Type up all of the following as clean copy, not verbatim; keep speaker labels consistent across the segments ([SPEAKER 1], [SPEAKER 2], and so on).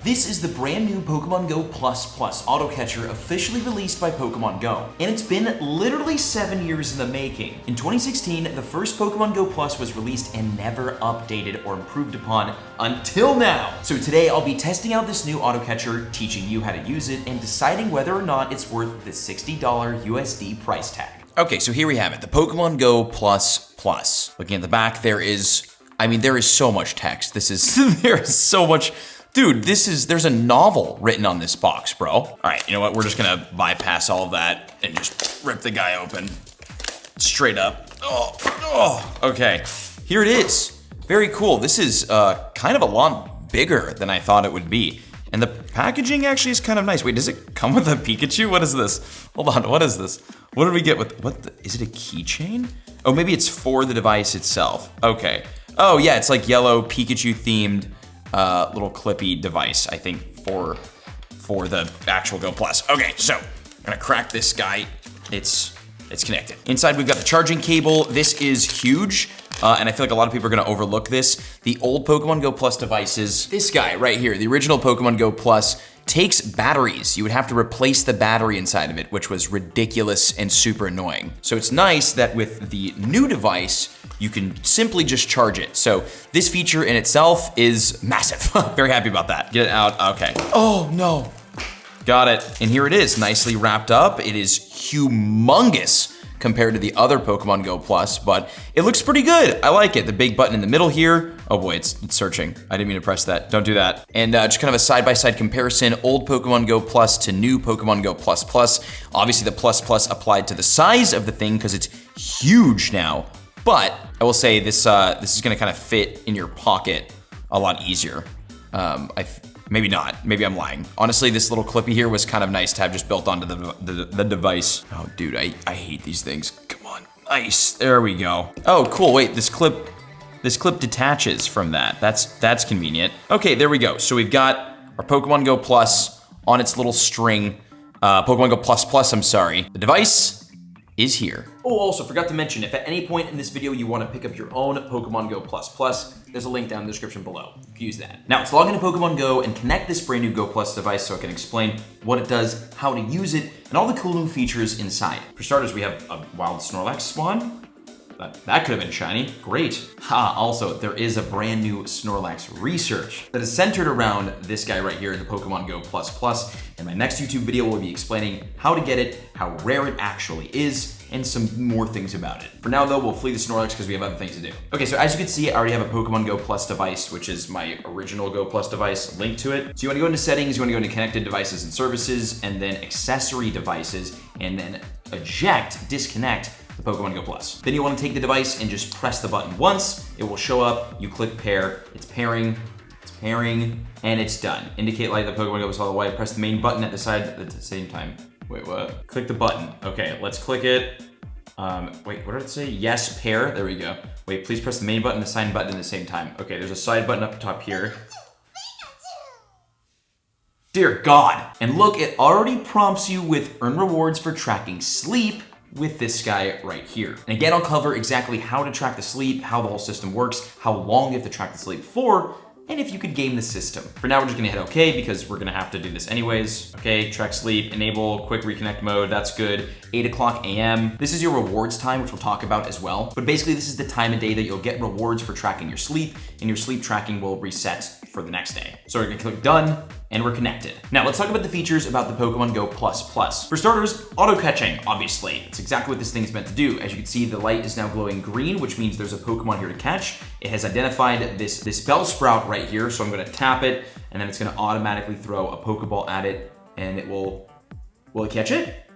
[SPEAKER 1] This is the brand new Pokémon GO Plus autocatcher officially released by Pokémon GO. And it's been literally 7 years in the making. In 2016, the first Pokémon GO Plus was released and never updated or improved upon until now. So today I'll be testing out this new autocatcher, teaching you how to use it, and deciding whether or not it's worth the $60 USD price tag. Okay, so here we have it, the Pokémon GO Plus. Looking at the back, there is so much text. There is so much. Dude, there's a novel written on this box, bro. All right, you know what? We're just gonna bypass all of that and just rip the guy open. Straight up. Oh, okay. Here it is. Very cool. This is kind of a lot bigger than I thought it would be. And the packaging actually is kind of nice. Wait, does it come with a Pikachu? What is this? Hold on, what is this? What did we get with, is it a keychain? Oh, maybe it's for the device itself. Okay. Oh yeah, it's like yellow Pikachu themed little clippy device, I think, for the actual GO Plus. Okay, so I'm gonna crack this guy. It's connected. Inside we've got the charging cable. This is huge, and I feel like a lot of people are gonna overlook this. The old Pokemon GO Plus devices, this guy right here, the original Pokemon GO Plus, takes batteries. You would have to replace the battery inside of it, which was ridiculous and super annoying. So it's nice that with the new device, you can simply just charge it. So this feature in itself is massive. Very happy about that. Get it out, okay. Oh no, got it. And here it is, nicely wrapped up. It is humongous compared to the other Pokemon GO Plus, but it looks pretty good. I like it. The big button in the middle here. Oh boy, it's searching. I didn't mean to press that. Don't do that. And just kind of a side-by-side comparison, old Pokemon GO Plus to new Pokemon GO Plus Plus. Obviously the Plus Plus applied to the size of the thing because it's huge now. But I will say this is gonna kind of fit in your pocket a lot easier. Maybe not, maybe I'm lying. Honestly, this little clippy here was kind of nice to have just built onto the device. Oh dude, I hate these things. Come on, nice, there we go. Oh cool, wait, this clip detaches from that. That's convenient. Okay, there we go. So we've got our Pokemon GO Plus on its little string. Pokemon GO Plus, I'm sorry. The device is here. Oh, also forgot to mention, if at any point in this video you want to pick up your own Pokemon GO Plus, there's a link down in the description below. You can use that. Now let's log into Pokemon Go and connect this brand new GO Plus device so I can explain what it does, how to use it, and all the cool new features inside. For starters, we have a wild Snorlax spawn. That could have been shiny, great. Also, there is a brand new Snorlax research that is centered around this guy right here, the Pokemon GO Plus. In my next YouTube video, we'll be explaining how to get it, how rare it actually is, and some more things about it. For now though, we'll flee the Snorlax because we have other things to do. Okay, so as you can see, I already have a Pokemon GO Plus device, which is my original GO Plus device, linked to it. So you wanna go into settings, you wanna go into connected devices and services, and then accessory devices, and then disconnect the Pokemon GO Plus. Then you wanna take the device and just press the button once, it will show up, you click pair, it's pairing, and it's done. Indicate light the Pokemon GO Plus all the way, press the main button at the side at the same time. Wait, what? Click the button. Okay, let's click it. Wait, what did it say? Yes, pair, there we go. Wait, please press the main button and the sign button at the same time. Okay, there's a side button up top here. Dear God. And look, it already prompts you with earn rewards for tracking sleep with this guy right here. And again, I'll cover exactly how to track the sleep, how the whole system works, how long you have to track the sleep for, and if you could game the system. For now, we're just gonna hit okay because we're gonna have to do this anyways. Okay, track sleep, enable quick reconnect mode, that's good. 8 o'clock a.m. This is your rewards time, which we'll talk about as well. But basically, this is the time of day that you'll get rewards for tracking your sleep, and your sleep tracking will reset for the next day. So we're gonna click done, and we're connected. Now let's talk about the features about the Pokemon GO Plus. For starters, auto-catching, obviously. It's exactly what this thing is meant to do. As you can see, the light is now glowing green, which means there's a Pokemon here to catch. It has identified this Bellsprout right here, so I'm gonna tap it, and then it's gonna automatically throw a Pokeball at it, and it will it catch it?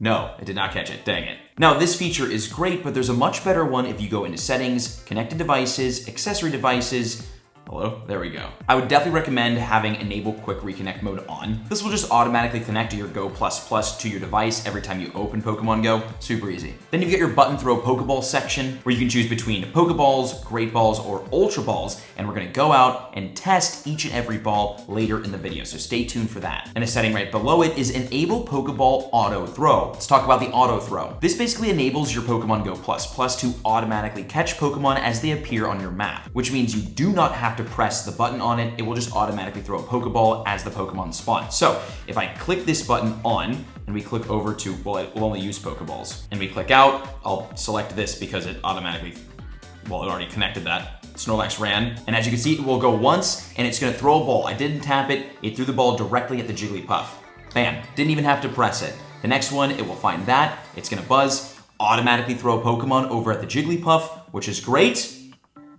[SPEAKER 1] No, it did not catch it, dang it. Now this feature is great, but there's a much better one if you go into settings, connected devices, accessory devices. Hello, there we go. I would definitely recommend having enable quick reconnect mode on. This will just automatically connect to your GO Plus to your device every time you open Pokemon Go. Super easy. Then you get your button throw Pokeball section where you can choose between Pokeballs, Great Balls, or Ultra Balls, and we're gonna go out and test each and every ball later in the video, so stay tuned for that. And a setting right below it is enable Pokeball auto throw. Let's talk about the auto throw. This basically enables your Pokemon GO Plus to automatically catch Pokemon as they appear on your map, which means you do not have to press the button on it. It will just automatically throw a Pokeball as the Pokemon spawns. So if I click this button on and we click over to, well, it will only use Pokeballs, and we click out, I'll select this because it automatically, well, it already connected that. Snorlax ran, and as you can see, it will go once and it's gonna throw a ball. I didn't tap it, it threw the ball directly at the Jigglypuff. Bam, didn't even have to press it. The next one, it will find that, it's gonna buzz, automatically throw a Pokemon over at the Jigglypuff, which is great.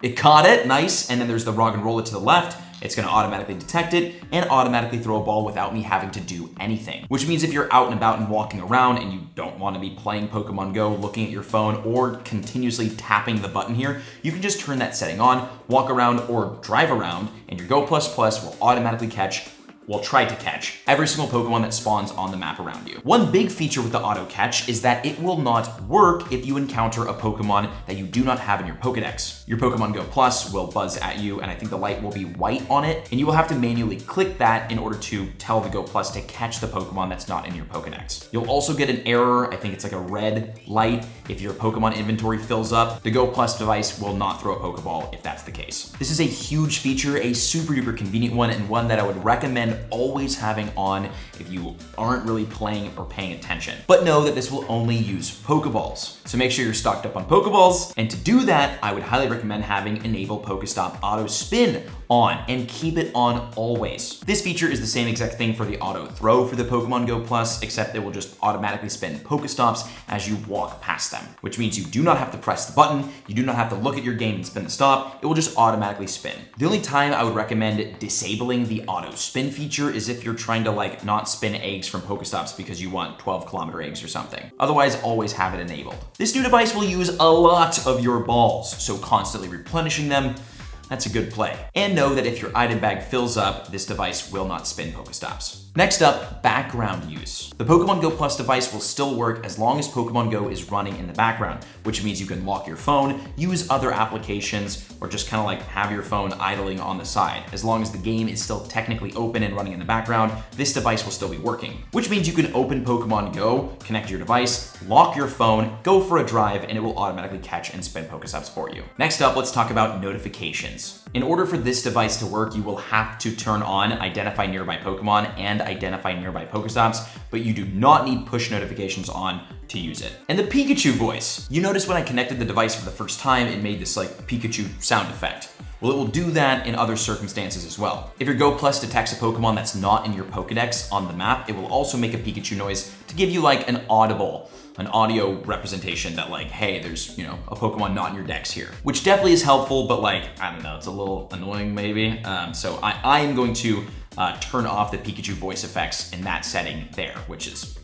[SPEAKER 1] It caught it, nice, and then there's the Rock and Roll it to the left. It's gonna automatically detect it and automatically throw a ball without me having to do anything. Which means if you're out and about and walking around and you don't wanna be playing Pokemon Go, looking at your phone, or continuously tapping the button here, you can just turn that setting on, walk around or drive around, and your Go Plus Plus will automatically catch, will try to catch every single Pokemon that spawns on the map around you. One big feature with the auto catch is that it will not work if you encounter a Pokemon that you do not have in your Pokedex. Your Pokemon Go Plus will buzz at you, and I think the light will be white on it, and you will have to manually click that in order to tell the Go Plus to catch the Pokemon that's not in your Pokedex. You'll also get an error, I think it's like a red light. If your Pokemon inventory fills up, the Go Plus device will not throw a Pokeball if that's the case. This is a huge feature, a super duper convenient one, and one that I would recommend always having on if you aren't really playing or paying attention. But know that this will only use Pokeballs. So make sure you're stocked up on Pokeballs, and to do that, I would highly recommend having Enable Pokestop Auto Spin on and keep it on always. This feature is the same exact thing for the auto throw for the Pokemon Go Plus, except it will just automatically spin Pokestops as you walk past them, which means you do not have to press the button, you do not have to look at your game and spin the stop, it will just automatically spin. The only time I would recommend disabling the auto spin feature is if you're trying to like not spin eggs from Pokestops because you want 12-kilometer eggs or something. Otherwise, always have it enabled. This new device will use a lot of your balls, so constantly replenishing them, that's a good play. And know that if your item bag fills up, this device will not spin Pokestops. Next up, background use. The Pokemon Go Plus device will still work as long as Pokemon Go is running in the background, which means you can lock your phone, use other applications, or just kind of like have your phone idling on the side. As long as the game is still technically open and running in the background, this device will still be working. Which means you can open Pokemon Go, connect your device, lock your phone, go for a drive, and it will automatically catch and spin Pokestops for you. Next up, let's talk about notifications. In order for this device to work, you will have to turn on Identify Nearby Pokemon and Identify Nearby Pokestops, but you do not need push notifications on to use it. And the Pikachu voice. You notice when I connected the device for the first time, it made this like Pikachu sound effect. Well, it will do that in other circumstances as well. If your Go Plus detects a Pokemon that's not in your Pokedex on the map, it will also make a Pikachu noise to give you like an audio representation that like, hey, there's, you know, a Pokemon not in your dex here, which definitely is helpful, but like, I don't know, it's a little annoying maybe. So I am going to turn off the Pikachu voice effects in that setting there, which is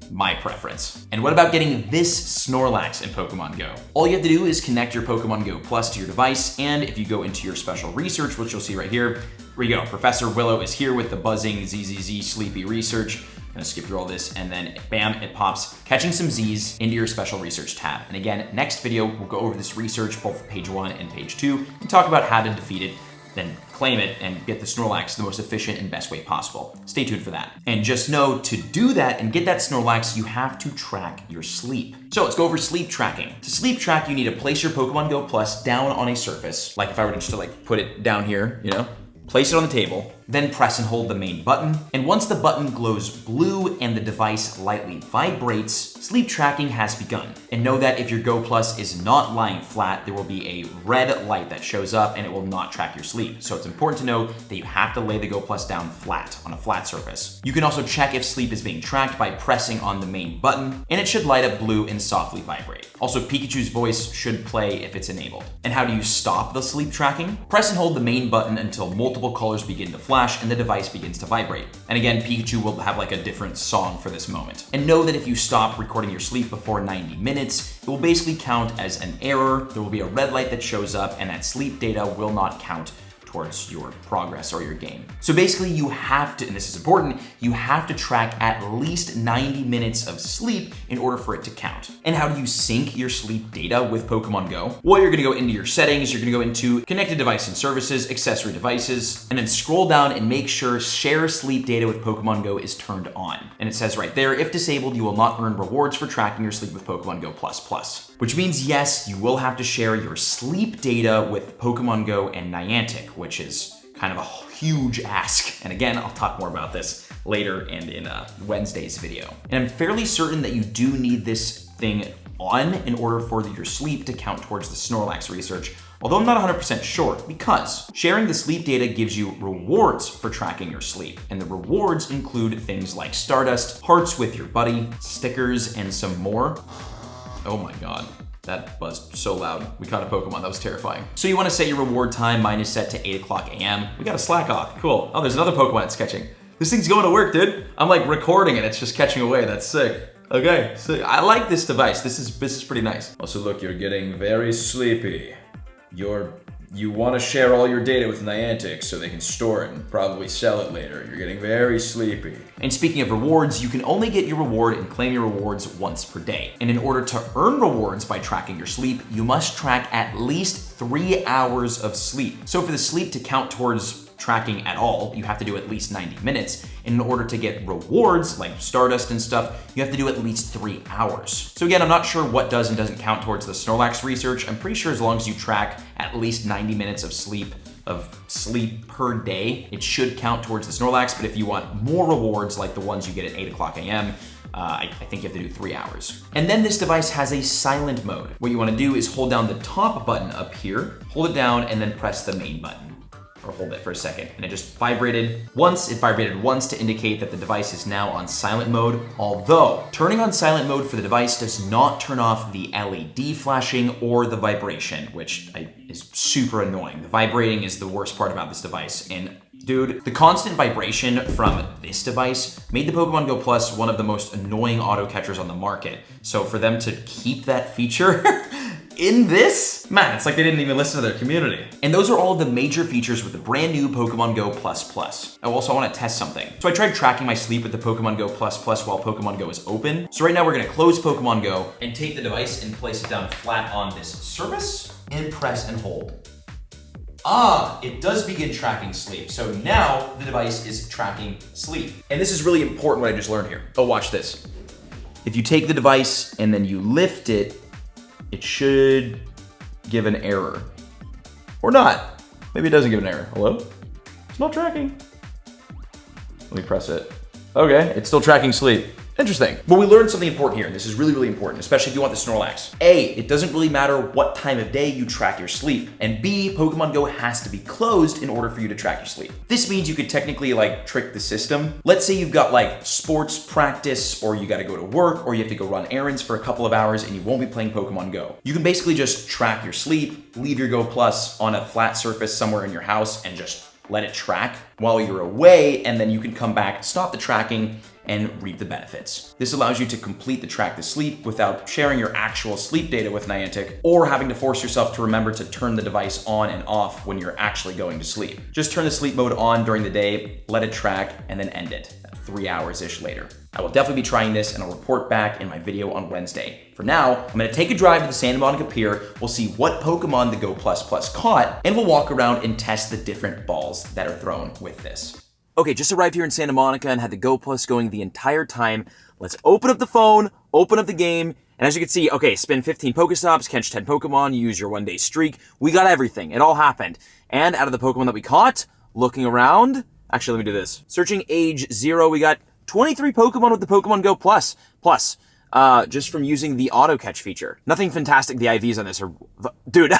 [SPEAKER 1] my preference. And what about getting this Snorlax in Pokemon Go? All you have to do is connect your Pokemon Go Plus to your device, and if you go into your special research, which you'll see right here we go. Professor Willow is here with the buzzing ZZZ sleepy research. I'm gonna skip through all this, and then bam, it pops catching some Z's into your special research tab. And again, next video, we'll go over this research, both page 1 and page 2, and talk about how to defeat it, then claim it and get the Snorlax the most efficient and best way possible. Stay tuned for that. And just know, to do that and get that Snorlax, you have to track your sleep. So let's go over sleep tracking. To sleep track, you need to place your Pokemon Go Plus down on a surface. Like if I were just to like put it down here, you know, place it on the table, then press and hold the main button. And once the button glows blue and the device lightly vibrates, sleep tracking has begun. And know that if your Go Plus is not lying flat, there will be a red light that shows up and it will not track your sleep. So it's important to know that you have to lay the Go Plus down flat on a flat surface. You can also check if sleep is being tracked by pressing on the main button, and it should light up blue and softly vibrate. Also, Pikachu's voice should play if it's enabled. And how do you stop the sleep tracking? Press and hold the main button until multiple colors begin to flash and the device begins to vibrate. And again, Pikachu will have like a different song for this moment. And know that if you stop recording your sleep before 90 minutes, it will basically count as an error. There will be a red light that shows up, and that sleep data will not count towards your progress or your game. So basically you have to, and this is important, you have to track at least 90 minutes of sleep in order for it to count. And how do you sync your sleep data with Pokemon Go? Well, you're gonna go into your settings, you're gonna go into connected device and services, accessory devices, and then scroll down and make sure share sleep data with Pokemon Go is turned on. And it says right there, if disabled, you will not earn rewards for tracking your sleep with Pokemon Go Plus Plus. Which means, yes, you will have to share your sleep data with Pokemon Go and Niantic, which is kind of a huge ask. And again, I'll talk more about this later and in Wednesday's video. And I'm fairly certain that you do need this thing on in order for your sleep to count towards the Snorlax research, although I'm not 100% sure, because sharing the sleep data gives you rewards for tracking your sleep. And the rewards include things like Stardust, hearts with your buddy, stickers, and some more. Oh my God. That buzzed so loud. We caught a Pokemon, that was terrifying. So you wanna set your reward time, mine is set to 8 o'clock a.m. We got a Slack off, cool. Oh, there's another Pokemon it's catching. This thing's going to work, dude. I'm like recording and it's just catching away, that's sick. Okay, so I like this device. This is pretty nice. Also, look, you're getting very sleepy. You want to share all your data with Niantic so they can store it and probably sell it later. You're getting very sleepy. And speaking of rewards, you can only get your reward and claim your rewards once per day. And in order to earn rewards by tracking your sleep, you must track at least 3 hours of sleep. So for the sleep to count towards tracking at all, you have to do at least 90 minutes. And in order to get rewards like Stardust and stuff, you have to do at least 3 hours. So again, I'm not sure what does and doesn't count towards the Snorlax research. I'm pretty sure as long as you track at least 90 minutes of sleep per day, it should count towards the Snorlax. But if you want more rewards like the ones you get at 8 o'clock a.m., I think you have to do 3 hours. And then this device has a silent mode. What you wanna do is hold down the top button up here, hold it down, and then press the main button. Or hold it for a second, and it just vibrated once. It vibrated once to indicate that the device is now on silent mode, although turning on silent mode for the device does not turn off the LED flashing or the vibration, which is super annoying. The vibrating is the worst part about this device, and dude, the constant vibration from this device made the Pokemon GO Plus one of the most annoying auto catchers on the market. So for them to keep that feature in this, man, it's like they didn't even listen to their community. And those are all of the major features with the brand new Pokemon GO Plus. Oh, also I wanna test something. So I tried tracking my sleep with the Pokemon GO Plus while Pokemon Go is open. So right now we're gonna close Pokemon Go and take the device and place it down flat on this surface and press and hold. Ah, it does begin tracking sleep. So now the device is tracking sleep. And this is really important what I just learned here. Oh, watch this. If you take the device and then you lift it, it should give an error. Or not. Maybe it doesn't give an error. Hello? It's not tracking. Let me press it. Okay, it's still tracking sleep. Interesting. But we learned something important here, and this is really, really important, especially if you want the Snorlax. A, it doesn't really matter what time of day you track your sleep. And B, Pokemon Go has to be closed in order for you to track your sleep. This means you could technically like trick the system. Let's say you've got like sports practice, or you gotta go to work, or you have to go run errands for a couple of hours and you won't be playing Pokemon Go. You can basically just track your sleep, leave your Go Plus on a flat surface somewhere in your house and just let it track while you're away, and then you can come back, stop the tracking, and reap the benefits. This allows you to complete the track to sleep without sharing your actual sleep data with Niantic or having to force yourself to remember to turn the device on and off when you're actually going to sleep. Just turn the sleep mode on during the day, let it track, and then end it 3 hours-ish later. I will definitely be trying this and I'll report back in my video on Wednesday. For now, I'm gonna take a drive to the Santa Monica Pier, we'll see what Pokemon the Go Plus caught, and we'll walk around and test the different balls that are thrown with this. Okay, just arrived here in Santa Monica and had the Go Plus going the entire time. Let's open up the phone, open up the game, and as you can see, okay, spin 15 Pokestops, catch 10 Pokemon, use your 1-day streak. We got everything, it all happened. And out of the Pokemon that we caught, looking around, actually let me do this. Searching age 0, we got 23 Pokemon with the Pokemon Go Plus, just from using the auto catch feature. Nothing fantastic, the IVs on this are, dude,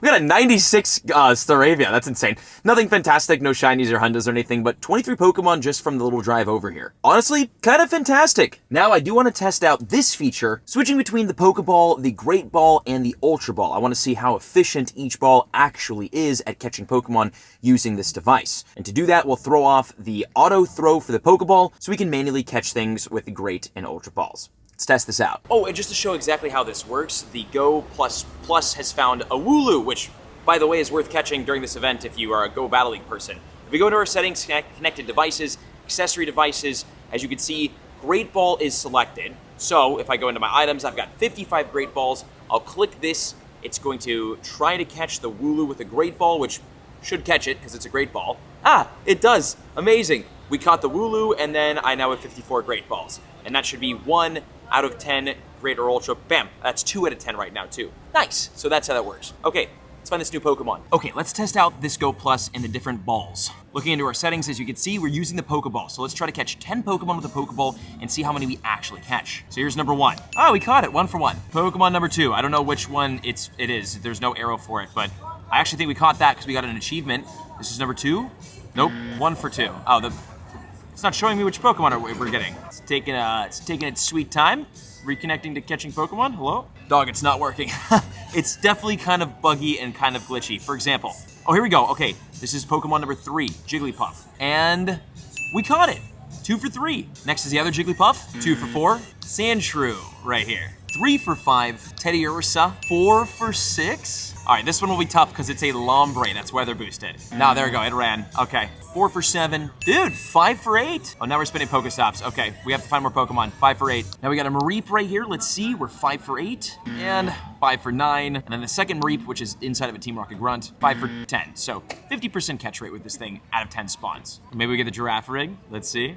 [SPEAKER 1] we got a 96 Staravia, that's insane. Nothing fantastic, no shinies or hundas or anything, but 23 Pokemon just from the little drive over here. Honestly, kind of fantastic. Now I do want to test out this feature, switching between the Pokeball, the Great Ball, and the Ultra Ball. I want to see how efficient each ball actually is at catching Pokemon using this device. And to do that, we'll throw off the auto throw for the Pokeball so we can manually catch things with the Great and Ultra Balls. Let's test this out. Oh, and just to show exactly how this works, the Go Plus has found a Wooloo, which, by the way, is worth catching during this event if you are a Go Battle League person. If we go to our settings, connected devices, accessory devices, as you can see, Great Ball is selected. So if I go into my items, I've got 55 Great Balls. I'll click this. It's going to try to catch the Wooloo with a Great Ball, which should catch it because it's a Great Ball. Ah, it does. Amazing. We caught the Wooloo, and then I now have 54 Great Balls. And that should be 1, out of 10 Great or Ultra. Bam, that's 2 out of 10 right now too. Nice, so that's how that works. Okay, let's find this new Pokemon. Okay, let's test out this Go Plus and the different balls. Looking into our settings, as you can see, we're using the Pokeball. So let's try to catch 10 Pokemon with a Pokeball and see how many we actually catch. So here's number 1. Oh, we caught it, 1 for 1. Pokemon number 2, I don't know which one it is. There's no arrow for it, but I actually think we caught that because we got an achievement. This is number 2. Nope, 1 for 2. Oh, it's not showing me which Pokemon we're getting. It's taking its sweet time. Reconnecting to catching Pokemon, hello? Dog, it's not working. It's definitely kind of buggy and kind of glitchy. For example, oh, here we go. Okay, this is Pokemon number 3, Jigglypuff. And we caught it, 2 for 3. Next is the other Jigglypuff, 2 for 4. Sandshrew, right here. 3 for 5, Teddiursa, 4 for 6. All right, this one will be tough because it's a Lombre that's weather boosted. Now, there we go, it ran. Okay, 4 for 7. Dude, 5 for 8. Oh, now we're spinning Pokestops. Okay, we have to find more Pokemon. 5 for 8. Now we got a Mareep right here. Let's see, we're 5 for 8. And 5 for 9. And then the second Mareep, which is inside of a Team Rocket Grunt, 5 for 10. So 50% catch rate with this thing out of 10 spawns. Maybe we get the Giraffe rig. Let's see.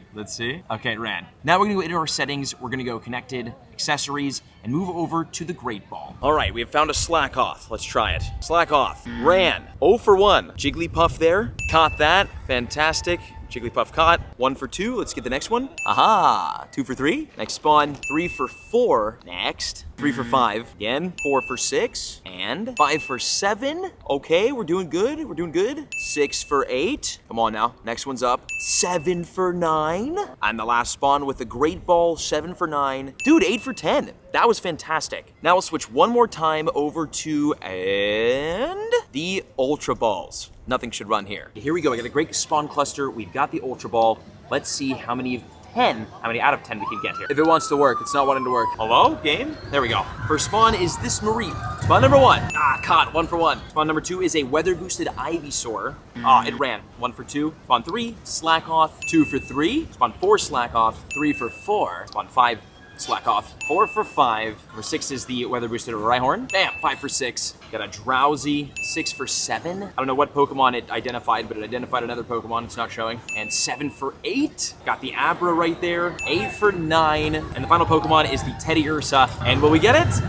[SPEAKER 1] Okay, it ran. Now we're gonna go into our settings. We're gonna go connected, accessories, and move over to the Great Ball. All right, we have found a Slack Off. Let's try it. Slack Off, ran, 0 for 1. Jigglypuff there, caught that, fantastic. Jigglypuff caught, 1 for 2. Let's get the next one. Aha, 2 for 3. Next spawn, 3 for 4. Next, 3 for 5. Again, 4 for 6. And 5 for 7. Okay, we're doing good, 6 for 8. Come on now, next one's up. 7 for 9. And the last spawn with the Great Ball, 7 for 9. Dude, 8 for 10. That was fantastic. Now we'll switch one more time over to, and the Ultra Balls. Nothing should run here. Here we go, we got a great spawn cluster. We've got the Ultra Ball. Let's see how many out of 10 we can get here. If it wants to work, it's not wanting to work. Hello, game? There we go. First spawn is this Mareep. Spawn number 1. Ah, caught, 1 for 1. Spawn number 2 is a weather boosted Ivysaur. Ah, it ran, 1 for 2. Spawn 3, Slack Off, 2 for 3. Spawn 4, Slack Off, 3 for 4. Spawn 5, Slack Off, 4 for 5. Number 6 is the weather boosted Rhyhorn. Bam, 5 for 6. Got a Drowsy, 6 for 7. I don't know what Pokemon it identified, but it identified another Pokemon, it's not showing. And 7 for 8. Got the Abra right there, 8 for 9. And the final Pokemon is the Teddiursa. And will we get it?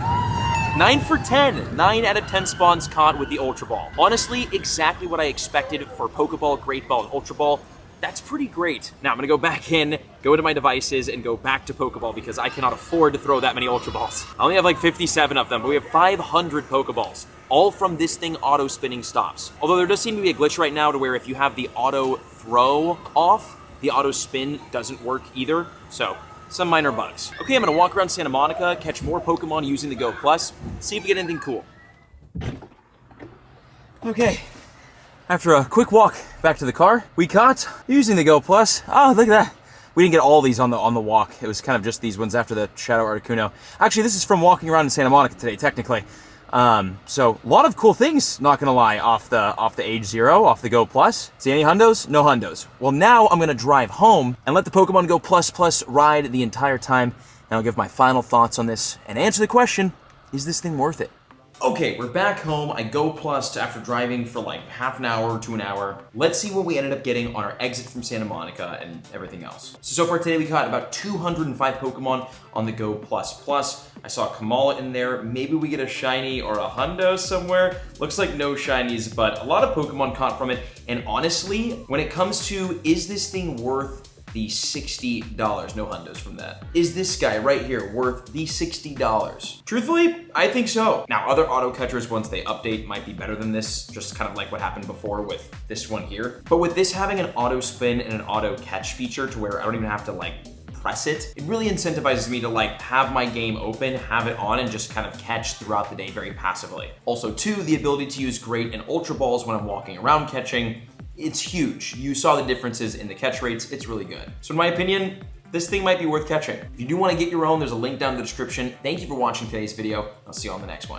[SPEAKER 1] 9 for 10. 9 out of 10 spawns caught with the Ultra Ball. Honestly, exactly what I expected for Pokeball, Great Ball, and Ultra Ball. That's pretty great. Now I'm gonna go back in, go into my devices, and go back to Pokeball because I cannot afford to throw that many Ultra Balls. I only have like 57 of them, but we have 500 Pokeballs. All from this thing auto spinning stops. Although there does seem to be a glitch right now to where if you have the auto throw off, the auto spin doesn't work either. So, some minor bugs. Okay, I'm gonna walk around Santa Monica, catch more Pokemon using the Go Plus, see if we get anything cool. Okay. After a quick walk back to the car, we caught, using the Go Plus, oh, look at that. We didn't get all these on the walk. It was kind of just these ones after the Shadow Articuno. Actually, this is from walking around in Santa Monica today, technically. So a lot of cool things, not gonna lie, off the Age 0, off the Go Plus. See any hundos? No hundos. Well, now I'm gonna drive home and let the Pokemon Go Plus ride the entire time, and I'll give my final thoughts on this and answer the question, is this thing worth it? Okay, we're back home. I Go Plus after driving for like half an hour to an hour. Let's see what we ended up getting on our exit from Santa Monica and everything else. So far today we caught about 205 Pokemon on the Go Plus. I saw Kamala in there. Maybe we get a shiny or a hundo somewhere. Looks like no shinies, but a lot of Pokemon caught from it. And honestly, when it comes to, is this thing worth the $60, no hundos from that. Is this guy right here worth the $60? Truthfully, I think so. Now, other auto catchers, once they update, might be better than this, just kind of like what happened before with this one here. But with this having an auto spin and an auto catch feature to where I don't even have to like press it, it really incentivizes me to like have my game open, have it on, and just kind of catch throughout the day very passively. Also too, the ability to use Great and Ultra Balls when I'm walking around catching, it's huge. You saw the differences in the catch rates, it's really good. So in my opinion, this thing might be worth catching. If you do want to get your own, there's a link down in the description. Thank you for watching today's video. I'll see you on the next one.